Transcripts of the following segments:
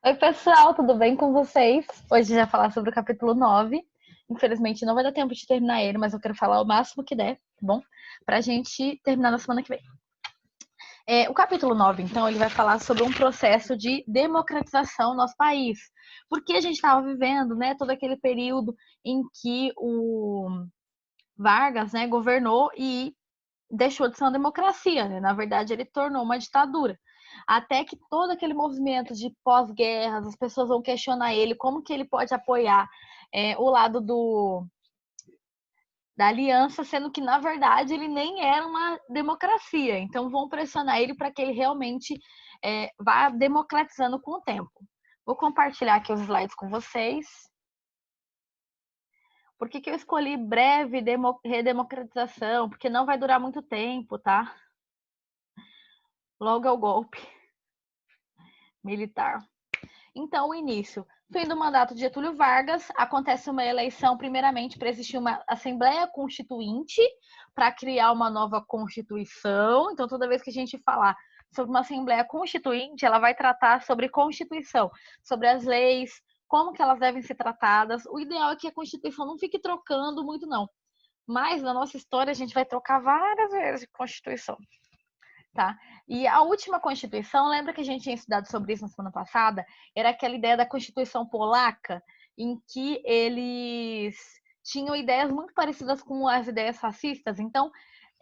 Oi, pessoal, tudo bem com vocês? Hoje a gente vai falar sobre o capítulo 9. Infelizmente não vai dar tempo de terminar ele, mas eu quero falar o máximo que der, tá bom? Pra gente terminar na semana que vem. O capítulo 9, então, ele vai falar sobre um processo de democratização no nosso país. Porque a gente estava vivendo, né, todo aquele período em que o Vargas, né, governou e deixou de ser uma democracia, né? Na verdade, ele tornou uma ditadura. Até que todo aquele movimento de pós-guerras, as pessoas vão questionar ele, como que ele pode apoiar o lado da aliança, sendo que, na verdade, ele nem era uma democracia. Então, vão pressionar ele para que ele realmente vá democratizando com o tempo. Vou compartilhar aqui os slides com vocês. Por que eu escolhi breve redemocratização? Porque não vai durar muito tempo, tá? Logo é o golpe militar. Então, o início. Fim do mandato de Getúlio Vargas, acontece uma eleição, primeiramente, para existir uma Assembleia Constituinte, para criar uma nova Constituição. Então, toda vez que a gente falar sobre uma Assembleia Constituinte, ela vai tratar sobre Constituição, sobre as leis, como que elas devem ser tratadas. O ideal é que a Constituição não fique trocando muito, não. Mas, na nossa história, a gente vai trocar várias vezes de Constituição. Tá? E a última Constituição, lembra que a gente tinha estudado sobre isso na semana passada? Era aquela ideia da Constituição polaca, em que eles tinham ideias muito parecidas com as ideias fascistas. Então,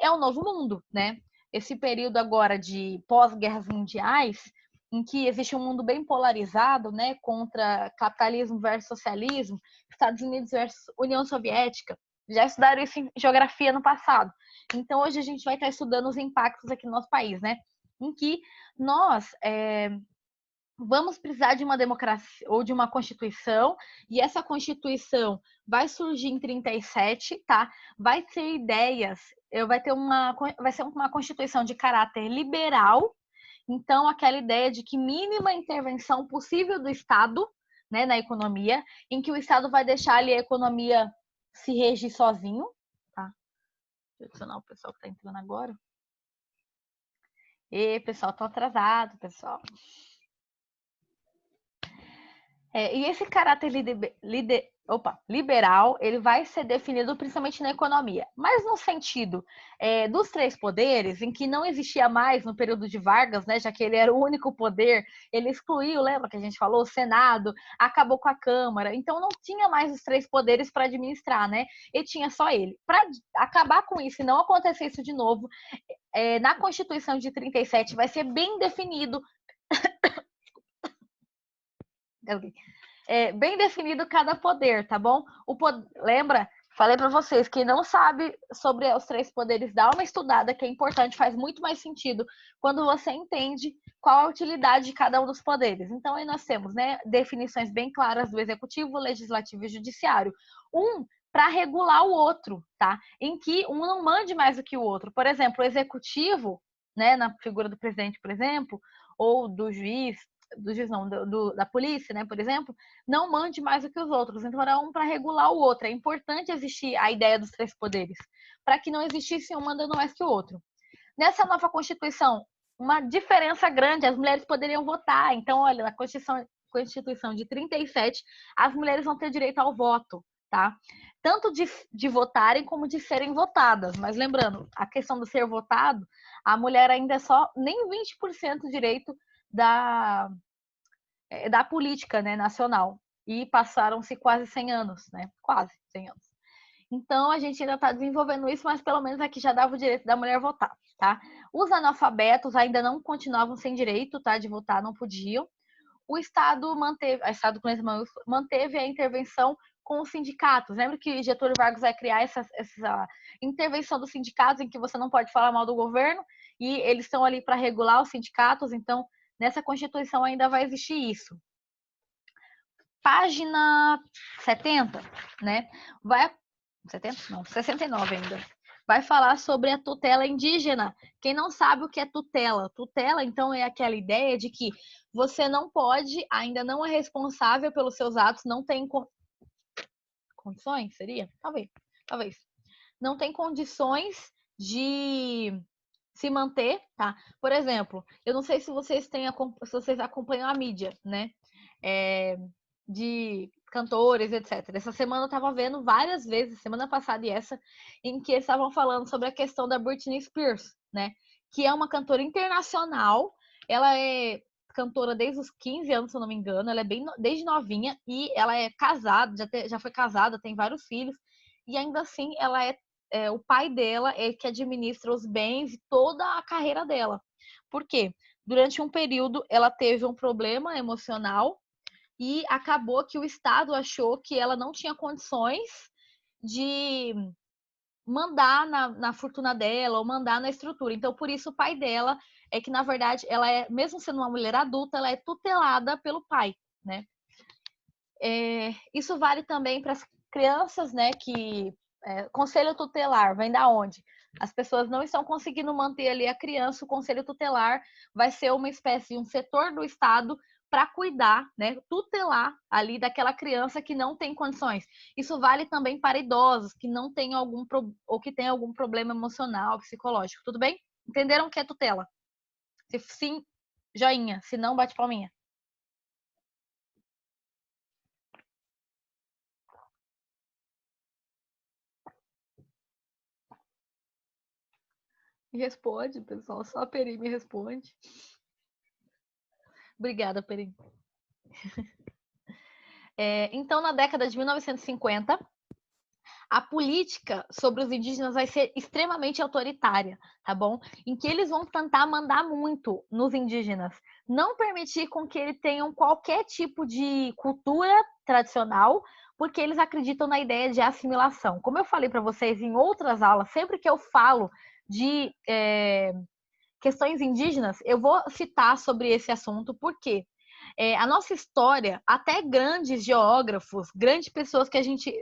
é o novo mundo, né? Esse período agora de pós-guerras mundiais, em que existe um mundo bem polarizado, né, contra capitalismo versus socialismo, Estados Unidos versus União Soviética. Já estudaram isso em geografia no passado. Então, hoje a gente vai estar estudando os impactos aqui no nosso país, né? Em que nós vamos precisar de uma democracia ou de uma constituição, e essa constituição vai surgir em 37, tá? Vai ter ideias, vai ser uma constituição de caráter liberal, então aquela ideia de que mínima intervenção possível do Estado, né, na economia, em que o Estado vai deixar ali a economia se regir sozinho, tá? Deixa eu adicionar o pessoal que está entrando agora. E pessoal, tô atrasado, pessoal. E esse caráter liberal, ele vai ser definido principalmente na economia, mas no sentido dos três poderes, em que não existia mais no período de Vargas, né, já que ele era o único poder, ele excluiu, lembra que a gente falou, o Senado, acabou com a Câmara, então não tinha mais os três poderes para administrar, né, e tinha só ele. Para acabar com isso e não acontecer isso de novo, na Constituição de 37 vai ser bem definido bem definido cada poder, tá bom? Lembra? Falei para vocês, quem não sabe sobre os três poderes, dá uma estudada, que é importante, faz muito mais sentido quando você entende qual a utilidade de cada um dos poderes. Então, aí nós temos, né, definições bem claras do executivo, legislativo e judiciário. Um para regular o outro, tá? Em que um não mande mais do que o outro. Por exemplo, o executivo, né, na figura do presidente, por exemplo, ou do juiz não, da polícia, né, por exemplo, não mande mais do que os outros. Então era um para regular o outro. É importante existir a ideia dos três poderes, para que não existisse um mandando mais que o outro. Nessa nova Constituição, uma diferença grande, as mulheres poderiam votar. Então, olha, na Constituição de 37, as mulheres vão ter direito ao voto, tá? Tanto de votarem como de serem votadas. Mas lembrando, a questão do ser votado, a mulher ainda é só nem 20% direito da, da política, né, nacional. E passaram-se quase 100 anos, né? Quase 100 anos. Então, a gente ainda está desenvolvendo isso, mas pelo menos aqui já dava o direito da mulher votar, tá? Os analfabetos ainda não continuavam sem direito, tá, de votar, não podiam. O Estado manteve, a Estado com manteve a intervenção com os sindicatos. Lembra que Getúlio Vargas vai criar essa intervenção dos sindicatos em que você não pode falar mal do governo e eles estão ali para regular os sindicatos, então nessa Constituição ainda vai existir isso. Página 70, né? Vai 70? Não, 69 ainda. Vai falar sobre a tutela indígena. Quem não sabe o que é tutela? Tutela, então, é aquela ideia de que você não pode, ainda não é responsável pelos seus atos, não tem condições, seria? Talvez. Não tem condições de se manter, tá? Por exemplo, eu não sei se vocês acompanham a mídia, né? De cantores, etc. Essa semana eu tava vendo várias vezes, semana passada e essa, em que eles estavam falando sobre a questão da Britney Spears, né? Que é uma cantora internacional, ela é cantora desde os 15 anos, se eu não me engano, ela é desde novinha e ela é casada, já foi casada, tem vários filhos, e ainda assim ela o pai dela é que administra os bens e toda a carreira dela. Por quê? Durante um período ela teve um problema emocional e acabou que o Estado achou que ela não tinha condições de mandar na fortuna dela ou mandar na estrutura. Então, por isso, o pai dela é que, na verdade, ela é, mesmo sendo uma mulher adulta, ela é tutelada pelo pai, né? Isso vale também para as crianças, né? Conselho tutelar vem da onde? As pessoas não estão conseguindo manter ali a criança, o conselho tutelar vai ser uma espécie de um setor do Estado para cuidar, né, tutelar ali daquela criança que não tem condições. Isso vale também para idosos que não têm ou que têm algum problema emocional, psicológico. Tudo bem? Entenderam o que é tutela? Se sim, joinha. Se não, bate palminha. Me responde, pessoal. Só a Peri me responde. Obrigada, Peri. Então, na década de 1950, a política sobre os indígenas vai ser extremamente autoritária, tá bom? Em que eles vão tentar mandar muito nos indígenas, não permitir com que eles tenham qualquer tipo de cultura tradicional, porque eles acreditam na ideia de assimilação. Como eu falei para vocês em outras aulas, sempre que eu falo de questões indígenas, eu vou citar sobre esse assunto, porque a nossa história, até grandes geógrafos, grandes pessoas que a gente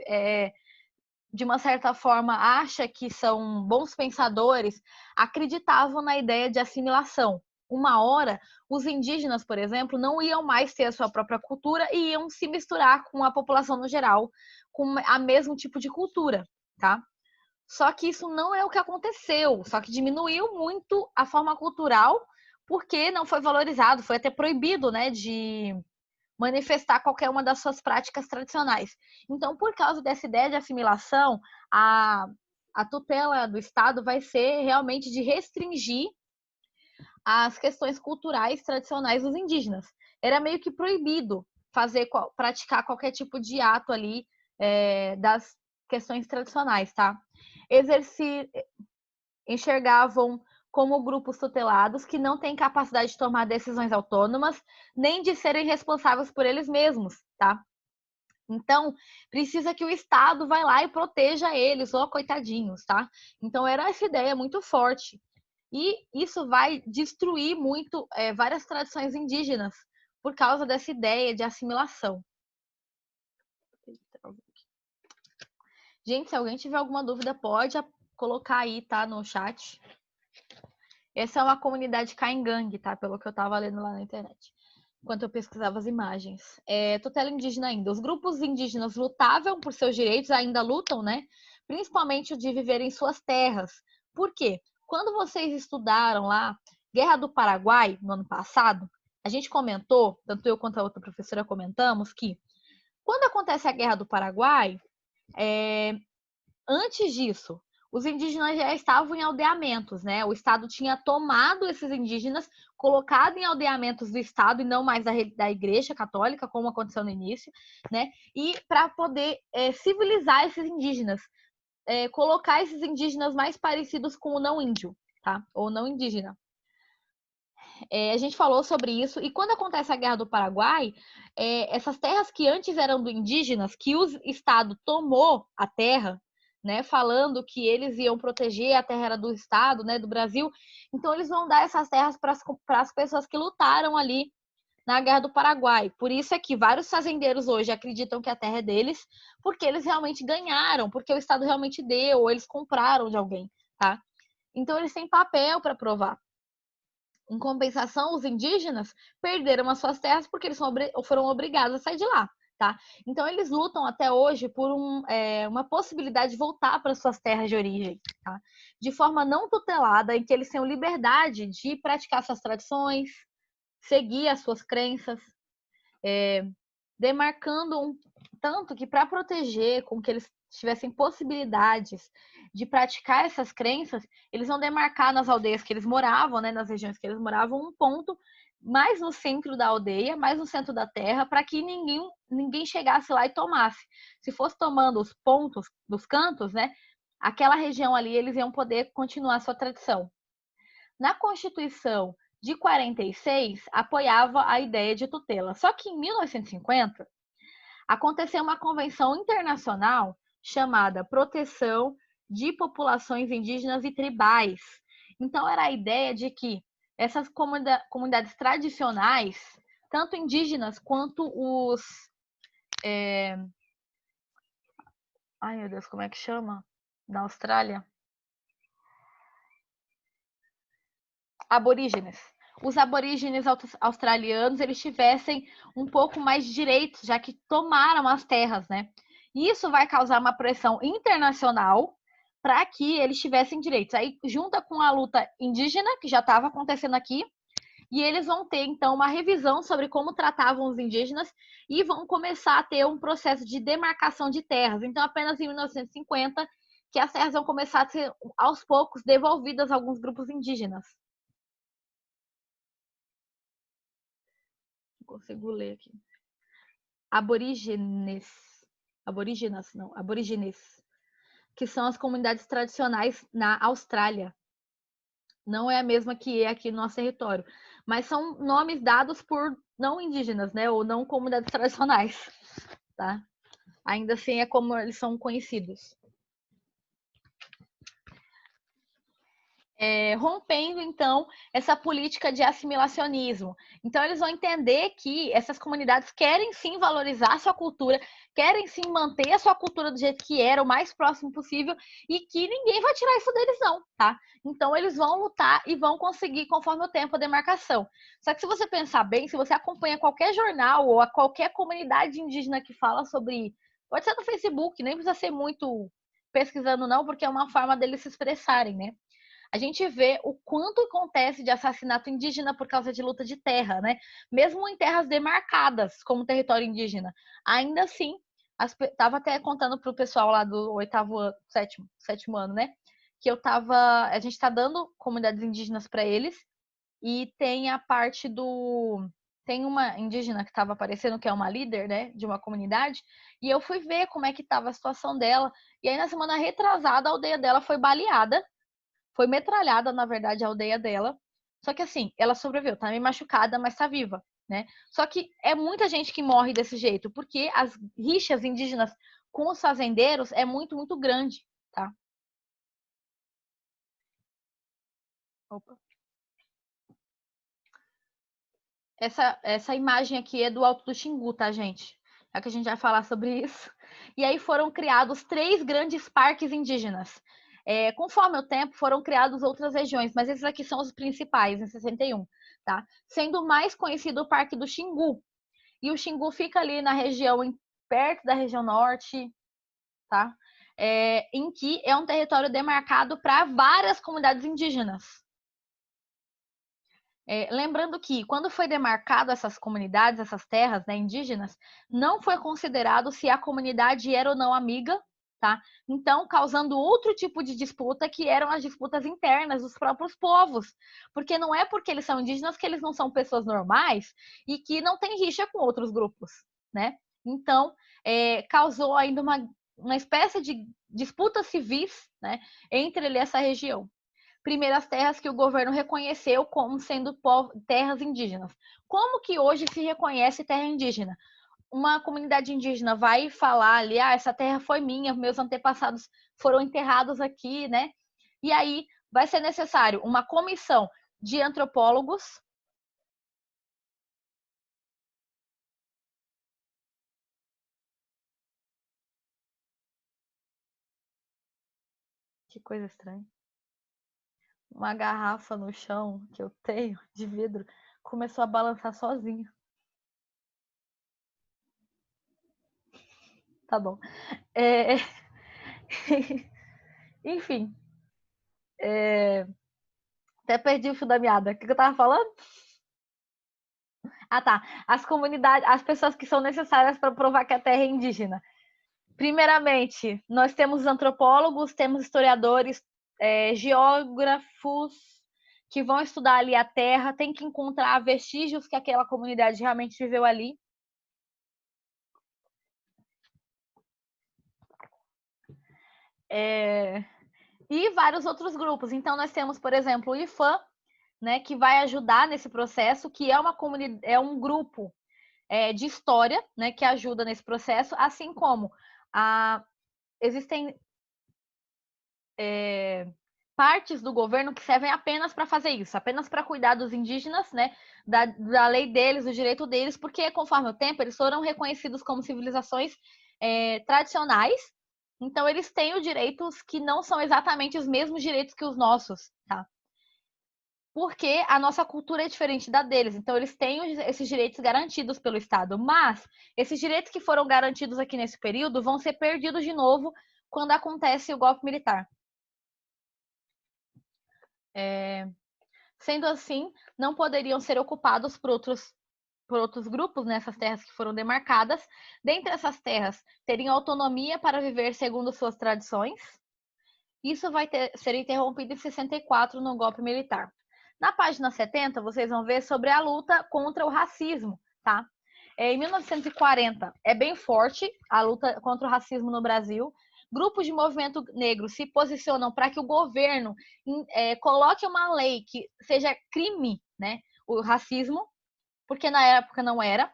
de uma certa forma, acha que são bons pensadores, acreditavam na ideia de assimilação. Uma hora, os indígenas, por exemplo, não iam mais ter a sua própria cultura e iam se misturar com a população no geral, com a mesmo tipo de cultura, tá? Só que isso não é o que aconteceu, só que diminuiu muito a forma cultural, porque não foi valorizado, foi até proibido, né, de manifestar qualquer uma das suas práticas tradicionais. Então, por causa dessa ideia de assimilação, a tutela do Estado vai ser realmente de restringir as questões culturais tradicionais dos indígenas. Era meio que proibido praticar qualquer tipo de ato ali das questões tradicionais, tá? Enxergavam como grupos tutelados que não têm capacidade de tomar decisões autônomas, nem de serem responsáveis por eles mesmos, tá? Então, precisa que o Estado vá lá e proteja eles, ó, coitadinhos, tá? Então, era essa ideia muito forte. E isso vai destruir muito várias tradições indígenas por causa dessa ideia de assimilação. Gente, se alguém tiver alguma dúvida, pode colocar aí, tá, no chat. Essa é uma comunidade caingangue, tá? Pelo que eu tava lendo lá na internet, enquanto eu pesquisava as imagens. Tutela indígena ainda. Os grupos indígenas lutavam por seus direitos, ainda lutam, né? Principalmente o de viver em suas terras. Por quê? Quando vocês estudaram lá Guerra do Paraguai, no ano passado, a gente comentou, tanto eu quanto a outra professora comentamos, que quando acontece a Guerra do Paraguai, antes disso, os indígenas já estavam em aldeamentos, né? O Estado tinha tomado esses indígenas, colocado em aldeamentos do Estado e não mais da Igreja Católica, como aconteceu no início, né? E para poder civilizar esses indígenas, colocar esses indígenas mais parecidos com o não índio, tá? Ou não indígena. A gente falou sobre isso, e quando acontece a Guerra do Paraguai, essas terras que antes eram do indígenas, que o Estado tomou a terra, né, falando que eles iam proteger a terra era do Estado, né, do Brasil, então eles vão dar essas terras para as pessoas que lutaram ali na Guerra do Paraguai. Por isso é que vários fazendeiros hoje acreditam que a terra é deles, porque eles realmente ganharam, porque o Estado realmente deu, ou eles compraram de alguém, tá? Então eles têm papel para provar. Em compensação, os indígenas perderam as suas terras porque eles foram obrigados a sair de lá. tá? Então, eles lutam até hoje por uma possibilidade de voltar para suas terras de origem, tá? De forma não tutelada, em que eles tenham liberdade de praticar suas tradições, seguir as suas crenças, demarcando tanto que para proteger com que eles tivessem possibilidades de praticar essas crenças, eles vão demarcar nas aldeias que eles moravam, né, nas regiões que eles moravam, um ponto mais no centro da aldeia, mais no centro da terra, para que ninguém chegasse lá e tomasse. Se fosse tomando os pontos dos cantos, né, aquela região ali, eles iam poder continuar a sua tradição. Na Constituição de 46, apoiava a ideia de tutela. Só que em 1950, aconteceu uma convenção internacional chamada Proteção de Populações Indígenas e Tribais. Então, era a ideia de que essas comunidades tradicionais, tanto indígenas quanto os. Ai, meu Deus, como é que chama? Na Austrália? Aborígenes. Os aborígenes australianos, eles tivessem um pouco mais de direitos, já que tomaram as terras, né? E isso vai causar uma pressão internacional para que eles tivessem direitos. Aí junta com a luta indígena, que já estava acontecendo aqui, e eles vão ter, então, uma revisão sobre como tratavam os indígenas e vão começar a ter um processo de demarcação de terras. Então, apenas em 1950, que as terras vão começar a ser, aos poucos, devolvidas a alguns grupos indígenas. Não consigo ler aqui. Aborígenes. Aborígenas, não. Aborígenes. Que são as comunidades tradicionais na Austrália. Não é a mesma que é aqui no nosso território. Mas são nomes dados por não indígenas, né? Ou não comunidades tradicionais. Tá? Ainda assim é como eles são conhecidos. Rompendo, então, essa política de assimilacionismo. Então, eles vão entender que essas comunidades querem sim valorizar a sua cultura, querem sim manter a sua cultura do jeito que era, o mais próximo possível, e que ninguém vai tirar isso deles, não, tá? Então, eles vão lutar e vão conseguir, conforme o tempo, a demarcação. Só que se você pensar bem, se você acompanha qualquer jornal ou a qualquer comunidade indígena que fala sobre. Pode ser no Facebook, nem precisa ser muito pesquisando, não, porque é uma forma deles se expressarem, né? A gente vê o quanto acontece de assassinato indígena por causa de luta de terra, né? Mesmo em terras demarcadas como território indígena. Ainda assim, estava até contando para o pessoal lá do sétimo ano, né? Que a gente está dando comunidades indígenas para eles e tem a parte tem uma indígena que estava aparecendo, que é uma líder, né, de uma comunidade, e eu fui ver como é que estava a situação dela. E aí, na semana retrasada, a aldeia dela foi baleada, foi metralhada, na verdade, a aldeia dela. Só que assim, ela sobreviveu, tá meio machucada, mas tá viva, né? Só que é muita gente que morre desse jeito, porque as rixas indígenas com os fazendeiros é muito, muito grande, tá? Opa. Essa imagem aqui é do Alto do Xingu, tá, gente? É que a gente vai falar sobre isso. E aí foram criados 3 grandes parques indígenas. Conforme o tempo, foram criadas outras regiões, mas esses aqui são os principais, em 61, tá? Sendo o mais conhecido o Parque do Xingu. E o Xingu fica ali na região, perto da região norte, tá? Em que é um território demarcado para várias comunidades indígenas. Lembrando que, quando foi demarcado essas comunidades, essas terras, né, indígenas, não foi considerado se a comunidade era ou não amiga, tá? Então, causando outro tipo de disputa, que eram as disputas internas dos próprios povos. Porque não é porque eles são indígenas que eles não são pessoas normais e que não tem rixa com outros grupos, né? Então, causou ainda uma espécie de disputas civis, né, entre essa região. Primeiras terras que o governo reconheceu como sendo terras indígenas. Como que hoje se reconhece terra indígena? Uma comunidade indígena vai falar ali, essa terra foi minha, meus antepassados foram enterrados aqui, né? E aí vai ser necessário uma comissão de antropólogos. Que coisa estranha. Uma garrafa no chão que eu tenho de vidro começou a balançar sozinho. Tá bom. É... Enfim. Até perdi o fio da meada. O que eu tava falando? Ah, tá. As comunidades, as pessoas que são necessárias para provar que a Terra é indígena. Primeiramente, nós temos antropólogos, temos historiadores, geógrafos que vão estudar ali a Terra, tem que encontrar vestígios que aquela comunidade realmente viveu ali. E vários outros grupos. Então, nós temos, por exemplo, o IFAM, né, que vai ajudar nesse processo, que é uma comunidade, é um grupo de história, né, que ajuda nesse processo, assim como existem partes do governo que servem apenas para fazer isso, apenas para cuidar dos indígenas, né, da lei deles, do direito deles, porque conforme o tempo eles foram reconhecidos como civilizações tradicionais, então eles têm os direitos que não são exatamente os mesmos direitos que os nossos, tá? Porque a nossa cultura é diferente da deles, então eles têm esses direitos garantidos pelo Estado, mas esses direitos que foram garantidos aqui nesse período vão ser perdidos de novo quando acontece o golpe militar. Sendo assim, não poderiam ser ocupados por outros grupos nessas terras que foram demarcadas. Dentre essas terras, teriam autonomia para viver segundo suas tradições. Isso vai ser interrompido em 64 no golpe militar. Na página 70, vocês vão ver sobre a luta contra o racismo, tá? Em 1940, é bem forte a luta contra o racismo no Brasil. Grupos de movimento negro se posicionam para que o governo coloque uma lei que seja crime, né, o racismo, porque na época não era.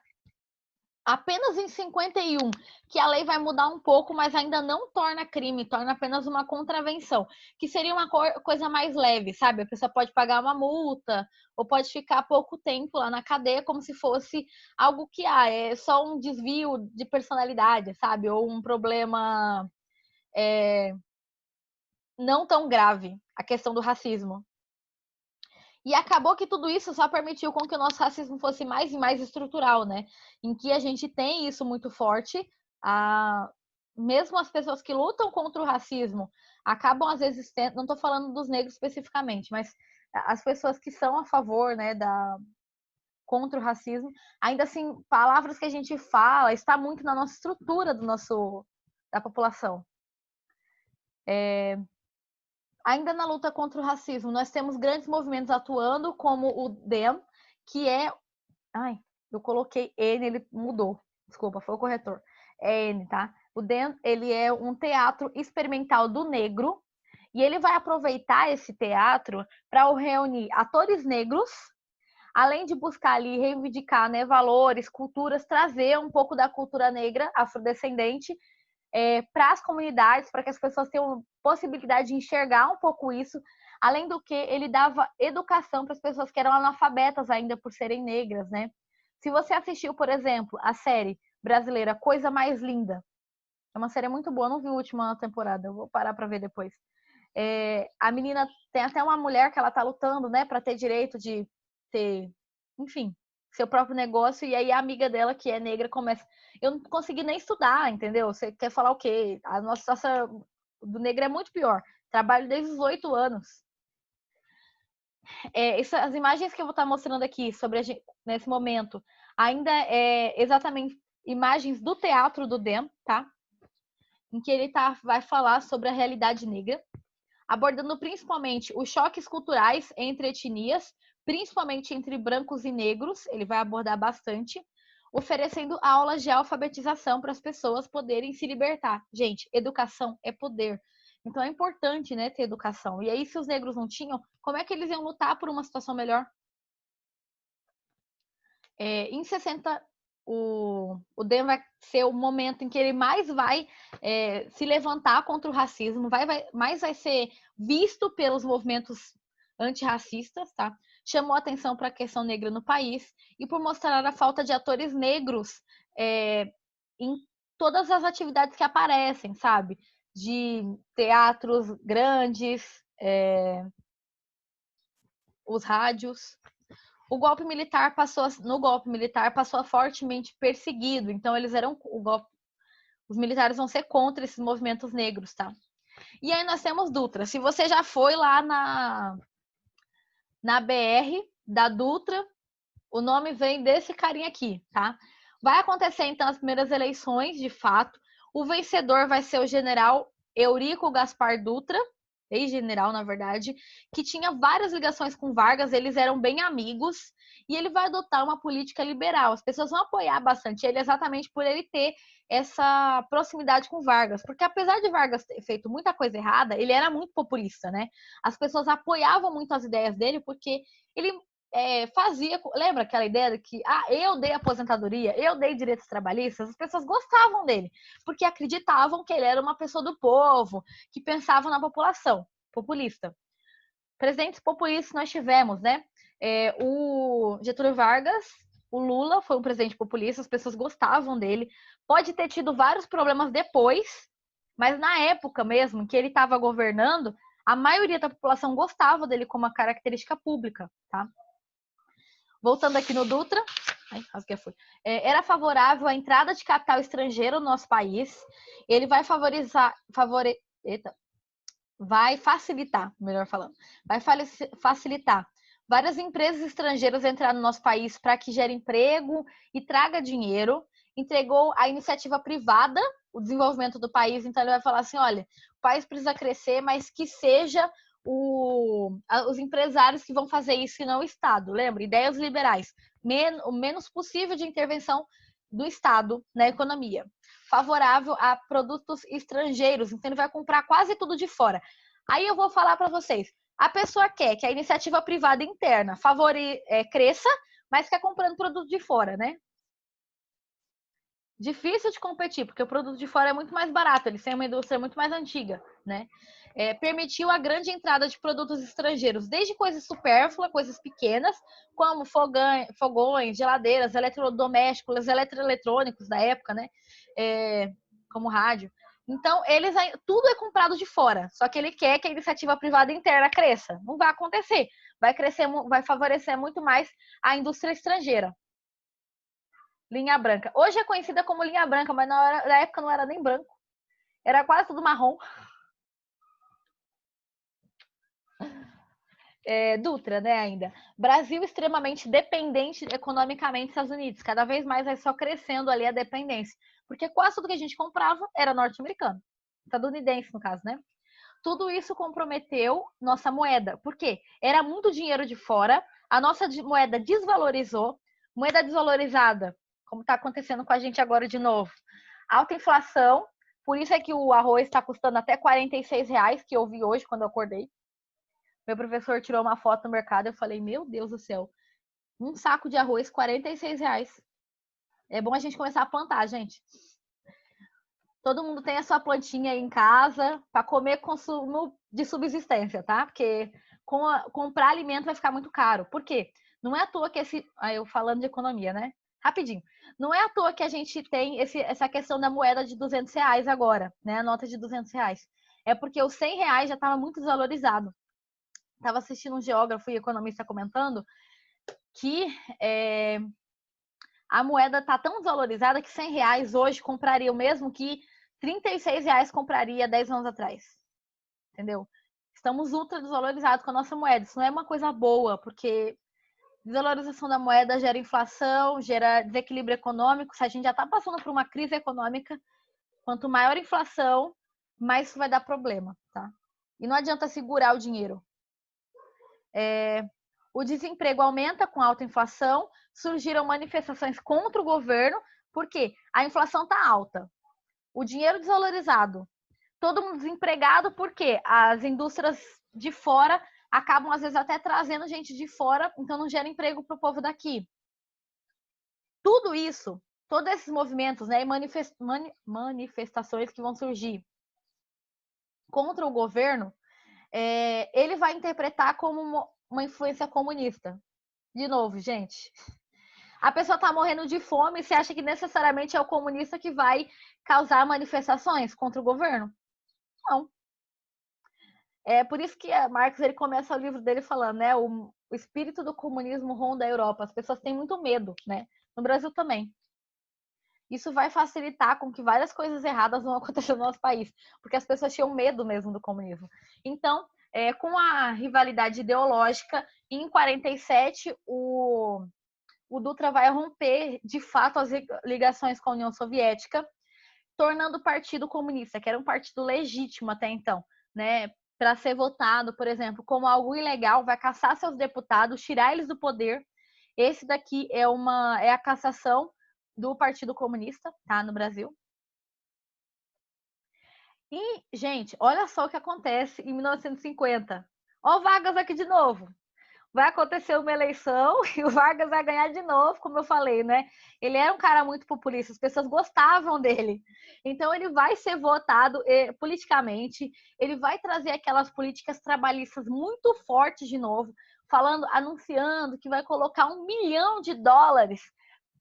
Apenas em 51 que a lei vai mudar um pouco, mas ainda não torna crime, torna apenas uma contravenção, que seria uma coisa mais leve, sabe? A pessoa pode pagar uma multa ou pode ficar pouco tempo lá na cadeia, como se fosse algo que é só um desvio de personalidade, sabe? Ou um problema não tão grave, a questão do racismo. E acabou que tudo isso só permitiu com que o nosso racismo fosse mais e mais estrutural, né? Em que a gente tem isso muito forte, mesmo as pessoas que lutam contra o racismo acabam às vezes tendo, não estou falando dos negros especificamente, mas as pessoas que são a favor, né, contra o racismo, ainda assim, palavras que a gente fala está muito na nossa estrutura da população. Ainda na luta contra o racismo, nós temos grandes movimentos atuando, como o DEM, que é... Ai, eu coloquei N, ele mudou. Desculpa, foi o corretor. É N, tá? O DEM, ele é um teatro experimental do negro, e ele vai aproveitar esse teatro para reunir atores negros, além de buscar ali reivindicar, né, valores, culturas, trazer um pouco da cultura negra, afrodescendente, para as comunidades, para que as pessoas tenham possibilidade de enxergar um pouco isso. Além do que, ele dava educação para as pessoas que eram analfabetas ainda por serem negras, né? Se você assistiu, por exemplo, a série brasileira Coisa Mais Linda, é uma série muito boa, não vi a última temporada, eu vou parar para ver depois. A menina tem até uma mulher que ela tá lutando, né, para ter direito de ter, enfim, seu próprio negócio, e aí a amiga dela, que é negra, começa... Eu não consegui nem estudar, entendeu? Você quer falar o quê? A nossa situação do negro é muito pior. Trabalho desde os 8 anos. As imagens que eu vou estar mostrando aqui nesse momento ainda é exatamente imagens do teatro do DEM, tá? Em que ele vai falar sobre a realidade negra, abordando principalmente os choques culturais entre etnias, principalmente entre brancos e negros, ele vai abordar bastante, oferecendo aulas de alfabetização para as pessoas poderem se libertar. Gente, educação é poder. Então é importante, né, ter educação. E aí, se os negros não tinham, como é que eles iam lutar por uma situação melhor? Em 60, o DEM vai ser o momento em que ele mais vai se levantar contra o racismo, mais vai ser visto pelos movimentos antirracistas, tá? Chamou atenção para a questão negra no país e por mostrar a falta de atores negros em todas as atividades que aparecem, sabe? De teatros grandes, os rádios. No golpe militar passou fortemente perseguido, então eles eram Os militares vão ser contra esses movimentos negros, tá? E aí nós temos Dutra. Se você já foi lá na BR da Dutra, o nome vem desse carinha aqui, tá? Vai acontecer, então, as primeiras eleições, de fato. O vencedor vai ser o general Eurico Gaspar Dutra, ex-general, na verdade, que tinha várias ligações com Vargas, eles eram bem amigos, e ele vai adotar uma política liberal. As pessoas vão apoiar bastante ele exatamente por ele ter essa proximidade com Vargas, porque apesar de Vargas ter feito muita coisa errada, ele era muito populista, né? As pessoas apoiavam muito as ideias dele, porque ele fazia. Lembra aquela ideia de que eu dei aposentadoria, eu dei direitos trabalhistas? As pessoas gostavam dele, porque acreditavam que ele era uma pessoa do povo, que pensava na população, populista. Presidentes populistas nós tivemos, né? O Getúlio Vargas, o Lula foi um presidente populista, as pessoas gostavam dele. Pode ter tido vários problemas depois, mas na época mesmo que ele estava governando, a maioria da população gostava dele como uma característica pública, tá? Voltando aqui no Dutra, era favorável à entrada de capital estrangeiro no nosso país. Ele vai vai facilitar, melhor falando, vai facilitar várias empresas estrangeiras entrar no nosso país para que gere emprego e traga dinheiro. Entregou a iniciativa privada o desenvolvimento do país, então ele vai falar assim, olha, o país precisa crescer, mas que seja os empresários que vão fazer isso e não o Estado. Lembra? Ideias liberais. O menos possível de intervenção do Estado na economia. Favorável a produtos estrangeiros. Então, ele vai comprar quase tudo de fora. Aí eu vou falar para vocês. A pessoa quer que a iniciativa privada interna cresça, mas quer comprando produto de fora, né? Difícil de competir, porque o produto de fora é muito mais barato, eles têm uma indústria muito mais antiga, né? Permitiu a grande entrada de produtos estrangeiros, desde coisas supérfluas, coisas pequenas, como fogões, geladeiras, eletrodomésticos, eletroeletrônicos da época, né? Como rádio. Então, tudo é comprado de fora, só que ele quer que a iniciativa privada interna cresça. Não vai acontecer. Vai favorecer muito mais a indústria estrangeira. Linha branca. Hoje é conhecida como linha branca, mas na época não era nem branco. Era quase tudo marrom. Dutra, né, ainda. Brasil extremamente dependente economicamente dos Estados Unidos. Cada vez mais vai só crescendo ali a dependência. Porque quase tudo que a gente comprava era norte-americano. Estadunidense, no caso, né? Tudo isso comprometeu nossa moeda. Por quê? Era muito dinheiro de fora, a nossa moeda desvalorizou. Moeda desvalorizada, como está acontecendo com a gente agora de novo. Alta inflação, por isso é que o arroz está custando até R$46, que eu vi hoje quando eu acordei. Meu professor tirou uma foto no mercado, eu falei, meu Deus do céu, um saco de arroz, R$46. É bom a gente começar a plantar, gente. Todo mundo tem a sua plantinha aí em casa para comer consumo de subsistência, tá? Porque comprar alimento vai ficar muito caro. Por quê? Não é à toa que eu falando de economia, né? Rapidinho. Não é à toa que a gente tem essa questão da moeda de R$200 agora, né? A nota de R$200. É porque os R$100 já estava muito desvalorizado. Estava assistindo um geógrafo e economista comentando que a moeda está tão desvalorizada que R$100 hoje compraria o mesmo que R$36 compraria 10 anos atrás. Entendeu? Estamos ultra desvalorizados com a nossa moeda. Isso não é uma coisa boa, porque desvalorização da moeda gera inflação, gera desequilíbrio econômico. Se a gente já está passando por uma crise econômica, quanto maior a inflação, mais isso vai dar problema, tá? E não adianta segurar o dinheiro. O desemprego aumenta com alta inflação, surgiram manifestações contra o governo, porque a inflação está alta, o dinheiro desvalorizado, todo mundo desempregado, porque as indústrias de fora acabam, às vezes, até trazendo gente de fora, então não gera emprego para o povo daqui. Tudo isso, todos esses movimentos, né, e manifestações que vão surgir contra o governo, ele vai interpretar como uma influência comunista. De novo, gente, a pessoa está morrendo de fome e você acha que necessariamente é o comunista que vai causar manifestações contra o governo? Não. É por isso que Marx ele começa o livro dele falando, né? O espírito do comunismo ronda a Europa. As pessoas têm muito medo, né? No Brasil também. Isso vai facilitar com que várias coisas erradas vão acontecer no nosso país, porque as pessoas tinham medo mesmo do comunismo. Então, com a rivalidade ideológica, em 47, o Dutra vai romper, de fato, as ligações com a União Soviética, tornando o Partido Comunista, que era um partido legítimo até então, né, para ser votado, por exemplo, como algo ilegal, vai caçar seus deputados, tirar eles do poder. Esse daqui é a cassação do Partido Comunista, tá, no Brasil. E, gente, olha só o que acontece em 1950. Ó, Vargas aqui de novo. Vai acontecer uma eleição e o Vargas vai ganhar de novo, como eu falei, né? Ele era um cara muito populista, as pessoas gostavam dele. Então ele vai ser votado politicamente, ele vai trazer aquelas políticas trabalhistas muito fortes de novo, falando, anunciando que vai colocar $1 milhão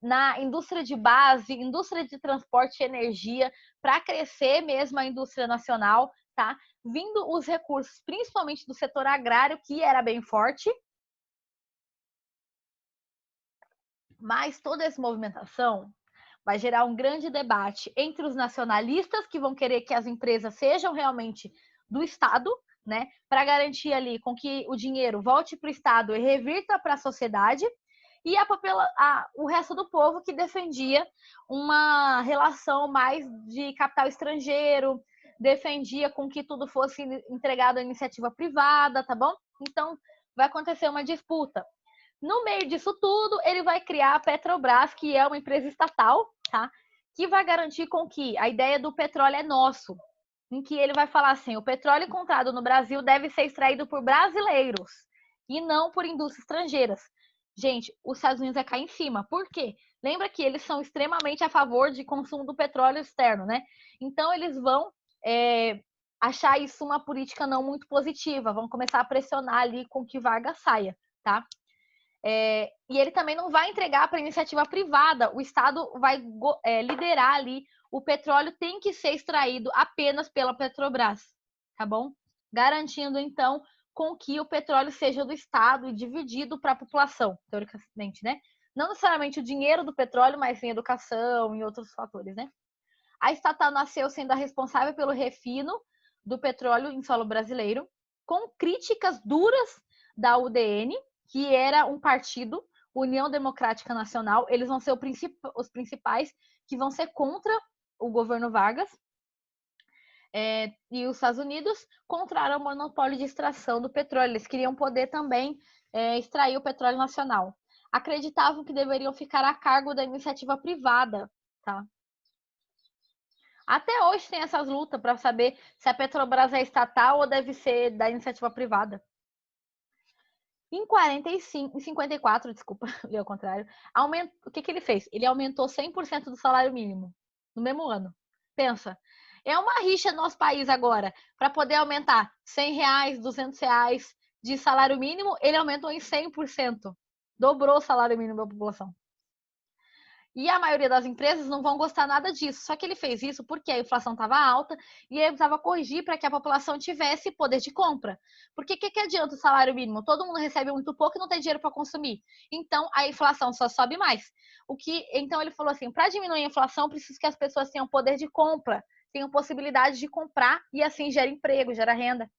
na indústria de base, indústria de transporte e energia, para crescer mesmo a indústria nacional, tá? Vindo os recursos, principalmente do setor agrário, que era bem forte. Mas toda essa movimentação vai gerar um grande debate entre os nacionalistas, que vão querer que as empresas sejam realmente do Estado, né, para garantir ali com que o dinheiro volte para o Estado e revirta para a sociedade, e o resto do povo que defendia uma relação mais de capital estrangeiro, defendia com que tudo fosse entregado à iniciativa privada, tá bom? Então, vai acontecer uma disputa. No meio disso tudo, ele vai criar a Petrobras, que é uma empresa estatal, tá? Que vai garantir com que a ideia do petróleo é nosso, em que ele vai falar assim, o petróleo encontrado no Brasil deve ser extraído por brasileiros e não por indústrias estrangeiras. Gente, os Estados Unidos vai cair em cima. Por quê? Lembra que eles são extremamente a favor de consumo do petróleo externo, né? Então, eles vão achar isso uma política não muito positiva, vão começar a pressionar ali com que Vargas saia, tá? E ele também não vai entregar para a iniciativa privada, o Estado vai liderar ali, o petróleo tem que ser extraído apenas pela Petrobras, tá bom? Garantindo, então, com que o petróleo seja do Estado e dividido para a população, teoricamente, né? Não necessariamente o dinheiro do petróleo, mas em educação e outros fatores, né? A estatal nasceu sendo a responsável pelo refino do petróleo em solo brasileiro, com críticas duras da UDN, que era um partido, União Democrática Nacional. Eles vão ser os principais que vão ser contra o governo Vargas. E os Estados Unidos contra o monopólio de extração do petróleo. Eles queriam poder também extrair o petróleo nacional. Acreditavam que deveriam ficar a cargo da iniciativa privada, tá? Até hoje tem essas lutas para saber se a Petrobras é estatal ou deve ser da iniciativa privada. Em 54, desculpa, li ao contrário, o que ele fez? Ele aumentou 100% do salário mínimo no mesmo ano. Pensa, é uma rixa no nosso país agora. Para poder aumentar R$100, R$200 de salário mínimo, ele aumentou em 100%. Dobrou o salário mínimo da população. E a maioria das empresas não vão gostar nada disso. Só que ele fez isso porque a inflação estava alta e ele precisava corrigir para que a população tivesse poder de compra. Porque o que adianta o salário mínimo? Todo mundo recebe muito pouco e não tem dinheiro para consumir. Então a inflação só sobe mais. Então ele falou assim: para diminuir a inflação, preciso que as pessoas tenham poder de compra, tenham possibilidade de comprar e assim gera emprego, gera renda.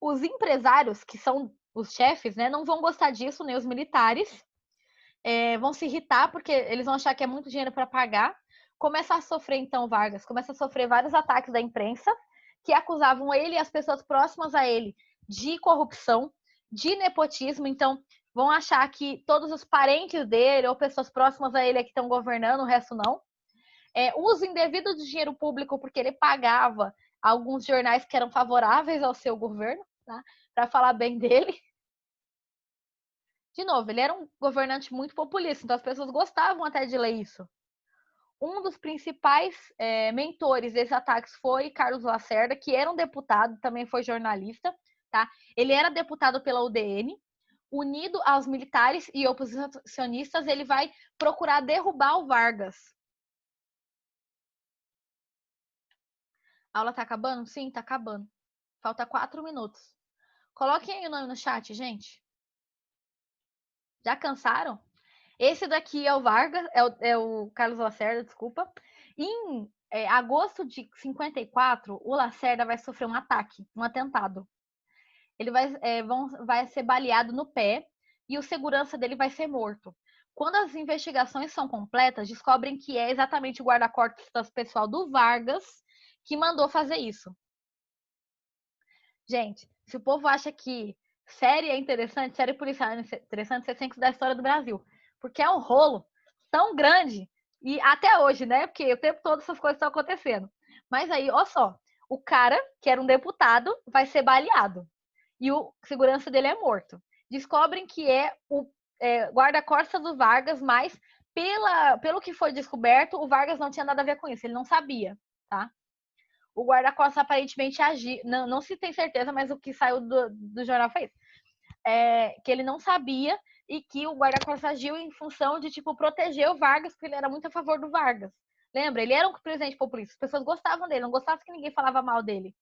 Os empresários, que são os chefes, né, não vão gostar disso, nem os militares. Vão se irritar porque eles vão achar que é muito dinheiro para pagar. Começa a sofrer, então, Vargas, começa a sofrer vários ataques da imprensa que acusavam ele e as pessoas próximas a ele de corrupção, de nepotismo. Então, vão achar que todos os parentes dele ou pessoas próximas a ele é que estão governando, o resto não. Uso indevido de dinheiro público porque ele pagava alguns jornais que eram favoráveis ao seu governo, tá? Para falar bem dele. De novo, ele era um governante muito populista, então as pessoas gostavam até de ler isso. Um dos principais mentores desses ataques foi Carlos Lacerda, que era um deputado, também foi jornalista, tá? Ele era deputado pela UDN, unido aos militares e oposicionistas, ele vai procurar derrubar o Vargas. A aula tá acabando? Sim, tá acabando. Falta 4 minutos. Coloquem aí o nome no chat, gente. Já cansaram? Esse daqui é o Vargas, é o Carlos Lacerda, desculpa. Em agosto de 54, o Lacerda vai sofrer um ataque, um atentado. Ele vai ser baleado no pé e o segurança dele vai ser morto. Quando as investigações são completas, descobrem que é exatamente o guarda-costas pessoal do Vargas que mandou fazer isso. Gente, se o povo acha que série é interessante, série policial é interessante, você tem que estudar a história do Brasil. Porque é um rolo tão grande, e até hoje, né? Porque o tempo todo essas coisas estão acontecendo. Mas aí, olha só, o cara, que era um deputado, vai ser baleado. E o segurança dele é morto. Descobrem que é o guarda-costas do Vargas, mas pelo que foi descoberto, o Vargas não tinha nada a ver com isso, ele não sabia, tá? O guarda-costas aparentemente agiu, não se tem certeza, mas o que saiu do jornal foi isso. Que ele não sabia e que o guarda-costas agiu em função de, tipo, proteger o Vargas, porque ele era muito a favor do Vargas. Lembra? Ele era um presidente populista, as pessoas gostavam dele, não gostavam que ninguém falava mal dele.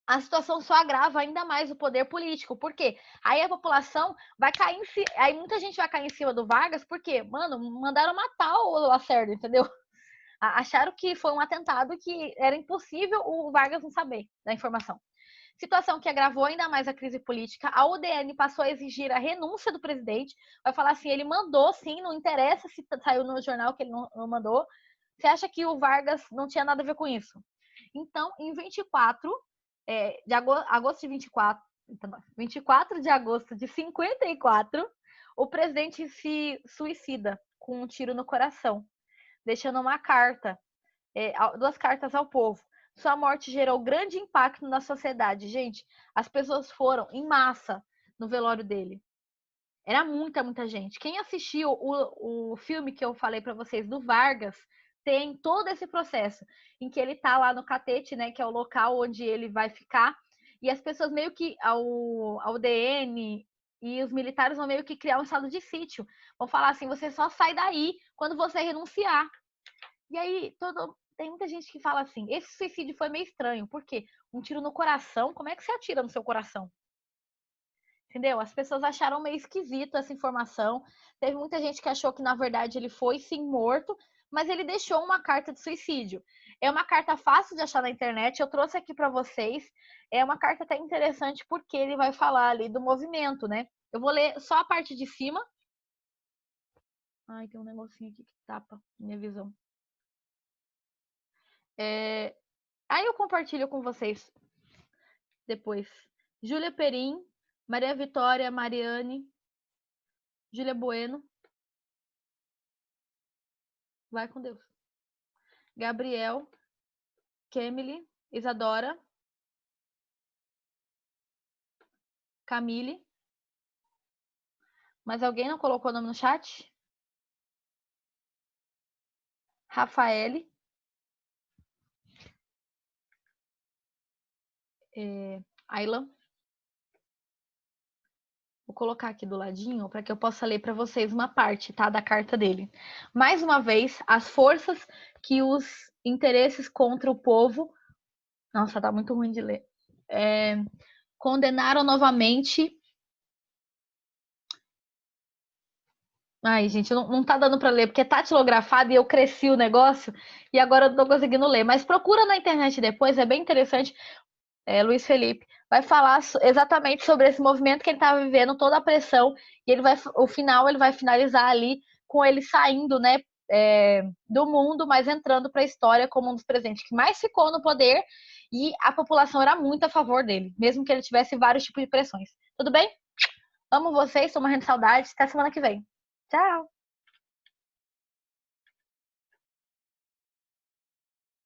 A situação só agrava ainda mais o poder político. Por quê? Aí a população vai cair em cima. Aí muita gente vai cair em cima do Vargas, porque, mano, mandaram matar o Lacerda, entendeu? Acharam que foi um atentado que era impossível o Vargas não saber da informação. Situação que agravou ainda mais a crise política. A UDN passou a exigir a renúncia do presidente. Vai falar assim, ele mandou sim, não interessa se saiu no jornal que ele não mandou. Você acha que o Vargas não tinha nada a ver com isso? Então, em 24 de agosto de 24 de agosto de 54, o presidente se suicida com um tiro no coração, deixando uma carta, 2 cartas ao povo. Sua morte gerou grande impacto na sociedade. Gente, as pessoas foram em massa no velório dele. Era muita, muita gente. Quem assistiu o filme que eu falei para vocês do Vargas, tem todo esse processo em que ele tá lá no catete, né, que é o local onde ele vai ficar, e as pessoas meio que ao DN e os militares vão meio que criar um estado de sítio. Vão falar assim, você só sai daí quando você renunciar. E aí tem muita gente que fala assim, esse suicídio foi meio estranho, porque um tiro no coração, como é que você atira no seu coração? Entendeu? As pessoas acharam meio esquisito essa informação. Teve muita gente que achou que, na verdade, ele foi sim morto, mas ele deixou uma carta de suicídio. É uma carta fácil de achar na internet, eu trouxe aqui para vocês. É uma carta até interessante porque ele vai falar ali do movimento, né? Eu vou ler só a parte de cima. Ai, tem um negocinho aqui que tapa minha visão. Aí eu compartilho com vocês depois. Júlia Perim, Maria Vitória, Mariane, Júlia Bueno. Vai com Deus. Gabriel, Kemily, Isadora, Camille. Mas alguém não colocou o nome no chat? Rafaele. Ayla. Vou colocar aqui do ladinho para que eu possa ler para vocês uma parte, tá, da carta dele. Mais uma vez, as forças que os interesses contra o povo... Nossa, tá muito ruim de ler. Condenaram novamente... Ai, gente, não tá dando para ler, porque tá datilografado e eu cresci o negócio e agora eu não tô conseguindo ler. Mas procura na internet depois, é bem interessante. Luiz Felipe vai falar exatamente sobre esse movimento que ele estava vivendo, toda a pressão, e o final ele vai finalizar ali com ele saindo, né, do mundo, mas entrando para a história como um dos presidentes que mais ficou no poder, e a população era muito a favor dele, mesmo que ele tivesse vários tipos de pressões. Tudo bem? Amo vocês, estou morrendo de saudade. Até semana que vem. Tchau!